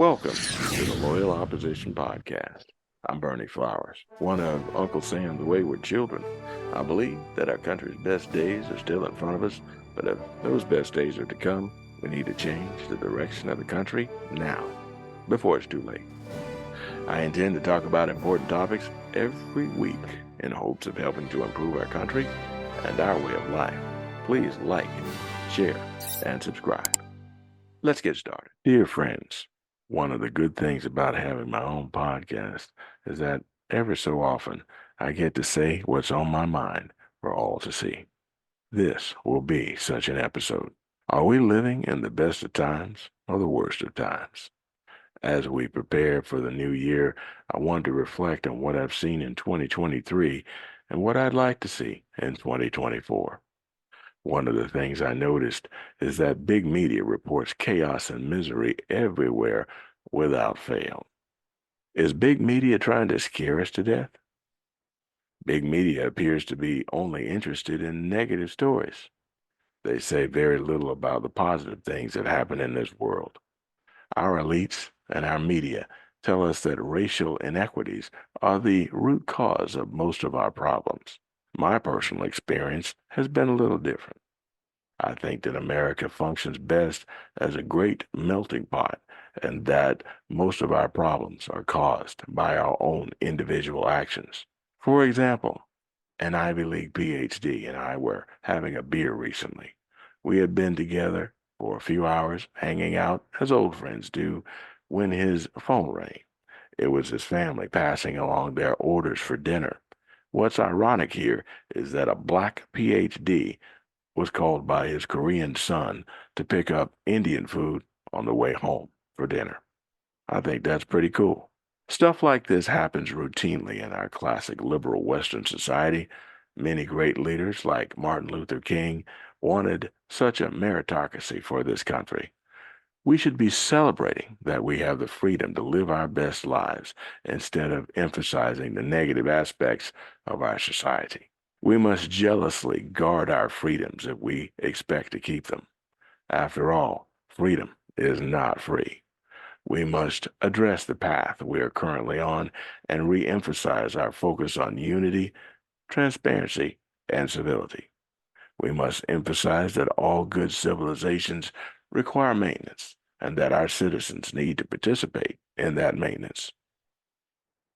Welcome to the Loyal Opposition Podcast. I'm Bernie Flowers, one of Uncle Sam's wayward children. I believe that our country's best days are still in front of us, but if those best days are to come, we need to change the direction of the country now, before it's too late. I intend to talk about important topics every week in hopes of helping to improve our country and our way of life. Please like, share, and subscribe. Let's get started. Dear friends, one of the good things about having my own podcast is that every so often I get to say what's on my mind for all to see. This will be such an episode. Are we living in the best of times or the worst of times? As we prepare for the new year, I want to reflect on what I've seen in 2023 and what I'd like to see in 2024. One of the things I noticed is that big media reports chaos and misery everywhere without fail. Is big media trying to scare us to death? Big media appears to be only interested in negative stories. They say very little about the positive things that happen in this world. Our elites and our media tell us that racial inequities are the root cause of most of our problems. My personal experience has been a little different. I think that America functions best as a great melting pot, and that most of our problems are caused by our own individual actions. For example, an Ivy League PhD and I were having a beer recently. We had been together for a few hours, hanging out as old friends do, when his phone rang. It was his family passing along their orders for dinner. What's ironic here is that a black PhD was called by his Korean son to pick up Indian food on the way home for dinner. I think that's pretty cool. Stuff like this happens routinely in our classic liberal Western society. Many great leaders, like Martin Luther King, wanted such a meritocracy for this country. We should be celebrating that we have the freedom to live our best lives instead of emphasizing the negative aspects of our society. We must jealously guard our freedoms if we expect to keep them. After all, freedom is not free. We must address the path we are currently on and re-emphasize our focus on unity, transparency, and civility. We must emphasize that all good civilizations require maintenance and that our citizens need to participate in that maintenance.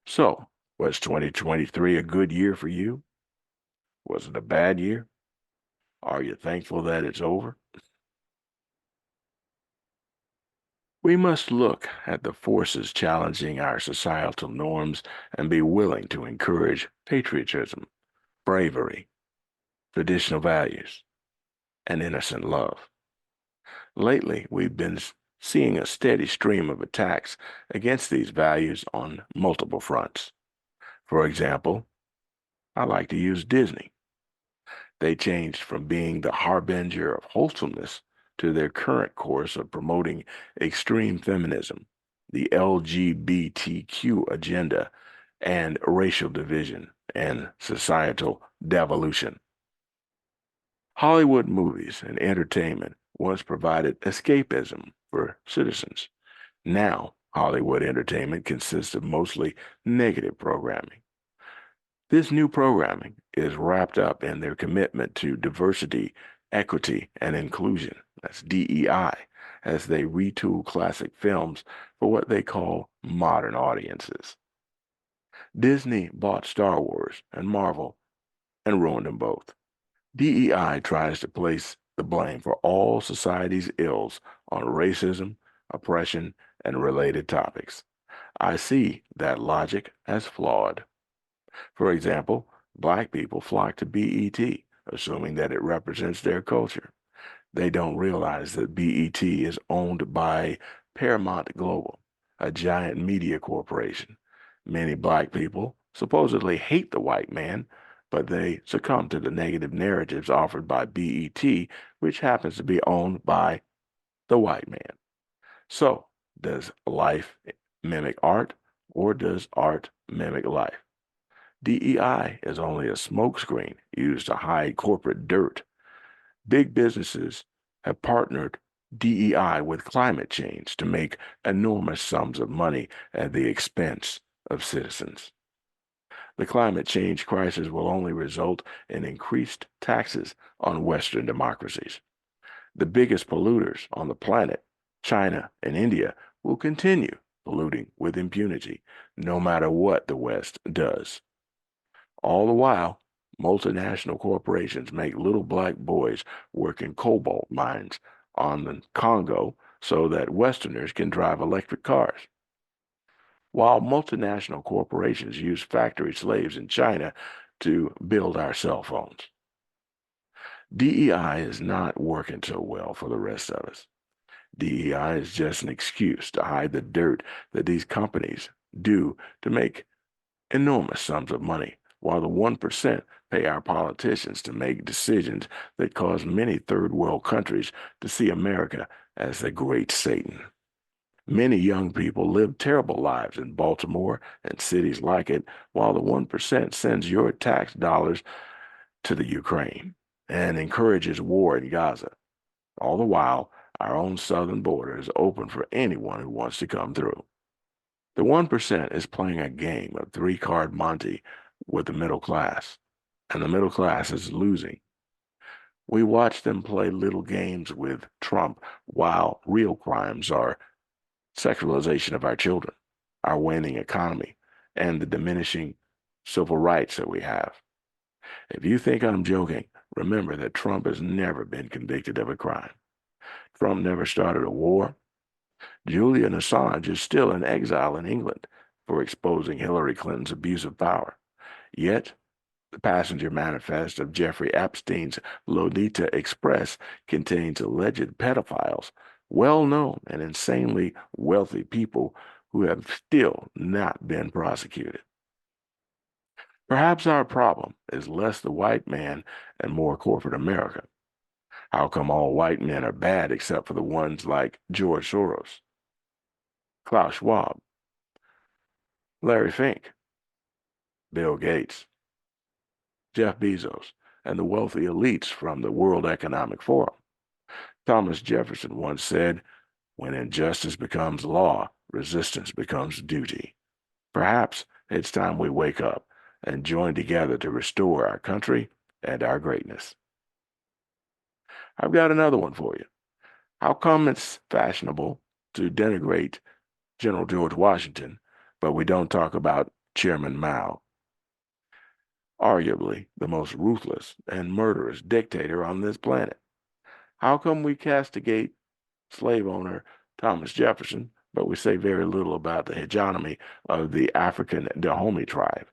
So, was 2023 a good year for you? Was it a bad year? Are you thankful that it's over? We must look at the forces challenging our societal norms and be willing to encourage patriotism, bravery, traditional values, and innocent love. Lately, we've been seeing a steady stream of attacks against these values on multiple fronts. For example, I like to use Disney. They changed from being the harbinger of wholesomeness to their current course of promoting extreme feminism, the LGBTQ agenda, and racial division and societal devolution. Hollywood movies and entertainment once provided escapism for citizens. Now, Hollywood entertainment consists of mostly negative programming. This new programming is wrapped up in their commitment to diversity, equity, and inclusion. That's DEI, as they retool classic films for what they call modern audiences. Disney bought Star Wars and Marvel and ruined them both. DEI tries to place the blame for all society's ills on racism, oppression, and related topics. I see that logic as flawed. For example, black people flock to BET, assuming that it represents their culture. They don't realize that BET is owned by Paramount Global, a giant media corporation. Many black people supposedly hate the white man, but they succumb to the negative narratives offered by BET, which happens to be owned by the white man. So, does life mimic art, or does art mimic life? DEI is only a smokescreen used to hide corporate dirt. Big businesses have partnered DEI with climate change to make enormous sums of money at the expense of citizens. The climate change crisis will only result in increased taxes on Western democracies. The biggest polluters on the planet, China and India, will continue polluting with impunity, no matter what the West does. All the while, multinational corporations make little black boys work in cobalt mines on the Congo so that Westerners can drive electric cars. While multinational corporations use factory slaves in China to build our cell phones. DEI is not working so well for the rest of us. DEI is just an excuse to hide the dirt that these companies do to make enormous sums of money, while the 1% pay our politicians to make decisions that cause many third world countries to see America as the great Satan. Many young people live terrible lives in Baltimore and cities like it, while the 1% sends your tax dollars to the Ukraine and encourages war in Gaza. All the while, our own southern border is open for anyone who wants to come through. The 1% is playing a game of three-card Monte with the middle class, and the middle class is losing. We watch them play little games with Trump while real crimes are sexualization of our children, our waning economy, and the diminishing civil rights that we have. If you think I'm joking, remember that Trump has never been convicted of a crime. Trump never started a war. Julian Assange is still in exile in England for exposing Hillary Clinton's abuse of power. Yet, the passenger manifest of Jeffrey Epstein's Lolita Express contains alleged pedophiles, well-known and insanely wealthy people who have still not been prosecuted. Perhaps our problem is less the white man and more corporate America. How come all white men are bad except for the ones like George Soros, Klaus Schwab, Larry Fink, Bill Gates, Jeff Bezos, and the wealthy elites from the World Economic Forum? Thomas Jefferson once said, "When injustice becomes law, resistance becomes duty." Perhaps it's time we wake up and join together to restore our country and our greatness. I've got another one for you. How come it's fashionable to denigrate General George Washington, but we don't talk about Chairman Mao, arguably the most ruthless and murderous dictator on this planet? How come we castigate slave owner Thomas Jefferson, but we say very little about the hegemony of the African Dahomey tribe,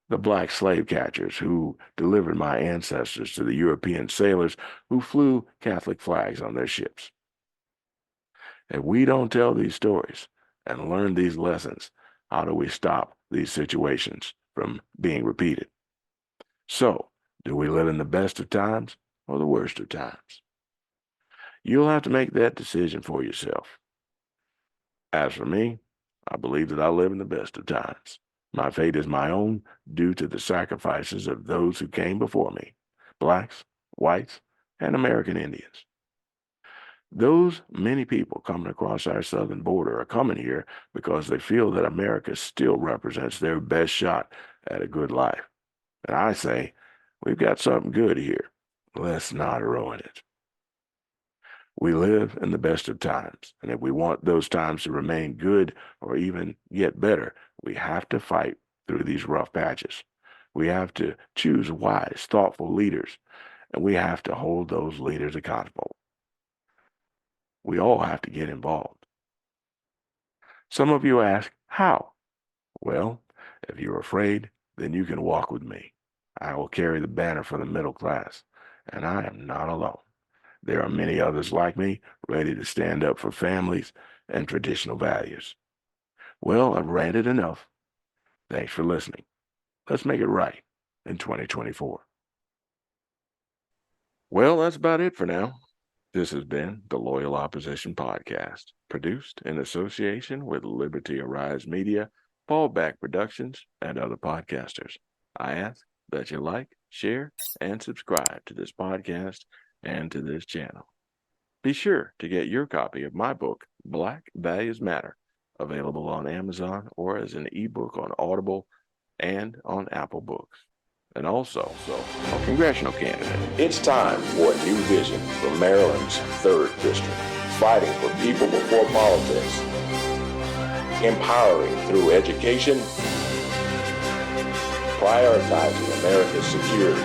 the black slave catchers who delivered my ancestors to the European sailors who flew Catholic flags on their ships? If we don't tell these stories and learn these lessons, how do we stop these situations from being repeated? So, do we live in the best of times or the worst of times? You'll have to make that decision for yourself. As for me, I believe that I live in the best of times. My fate is my own due to the sacrifices of those who came before me, blacks, whites, and American Indians. Those many people coming across our southern border are coming here because they feel that America still represents their best shot at a good life. And I say, we've got something good here. Let's not ruin it. We live in the best of times, and if we want those times to remain good or even get better, we have to fight through these rough patches. We have to choose wise, thoughtful leaders, and we have to hold those leaders accountable. We all have to get involved. Some of you ask, how? Well, if you're afraid, then you can walk with me. I will carry the banner for the middle class, and I am not alone. There are many others like me, ready to stand up for families and traditional values. Well, I've ranted enough. Thanks for listening. Let's make it right in 2024. Well, that's about it for now. This has been the Loyal Opposition Podcast, produced in association with Liberty Arise Media, Fallback Productions, and other podcasters. I ask that you like, share, and subscribe to this podcast and to this channel. Be sure to get your copy of my book, Black Values Matter, available on Amazon or as an ebook on Audible and on Apple Books. And also, a congressional candidate. It's time for a new vision for Maryland's 3rd District, fighting for people before politics, empowering through education, prioritizing America's security,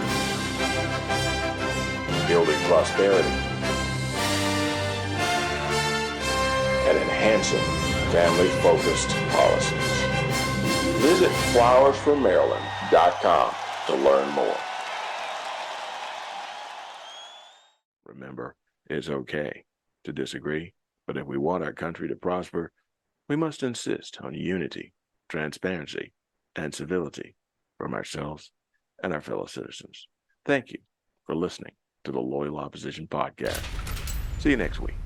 building prosperity, and enhancing family-focused policies. Visit flowersformaryland.com to learn more. Remember, it's okay to disagree, but if we want our country to prosper, we must insist on unity, transparency, and civility from ourselves and our fellow citizens. Thank you for listening to the Loyal Opposition Podcast. See you next week.